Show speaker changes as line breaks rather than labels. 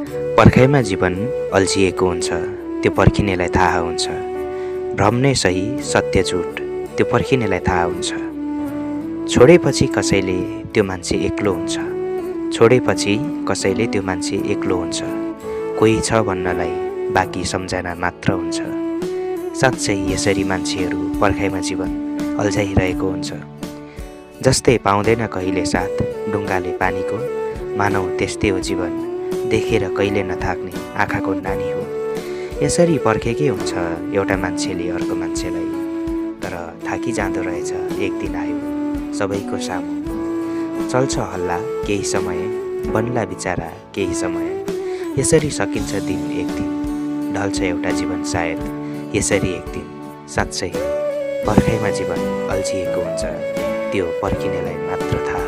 पर्खाइमा जीवन अल्झिएको हुन्छ, त्यो पर्खिनेलाई थाहा हुन्छ। भ्रम नै सही, सत्य झुट, त्यो पर्खिनेलाई थाहा हुन्छ। छोडेपछि कसैले त्यो मान्छे एक्लो हुन्छ, छोडेपछि कसैले त्यो मान्छे एक्लो हुन्छ। कोही छ भन्नलाई बाँकी सम्झना मात्र हुन्छ। साँच्चै यसरी मान्छेहरू पर्खाइमा जीवन अल्झाइरहेको हुन्छ। जस्तै पाउँदैन कहिले साथ ढुङ्गाले पानीको, मानौ त्यस्तै हो जीवन, देखेर कहिले नथाक्ने आँखाको नानी हो। यसरी पर्खेकै हुन्छ एउटा मान्छेले अर्को मान्छेलाई, तर थाकी जाँदो रहेछ एक दिन आयो सबैको सामु। चल्छ हल्ला केही समय, बन्ला बिचारा केही समय। यसरी सकिन्छ दिन एक दिन, ढल्छ एउटा जीवन सायद यसरी एक दिन। साँच्चै पर्खाइमा जीवन अल्झिएको हुन्छ, त्यो पर्खिनेलाई मात्र थाहा।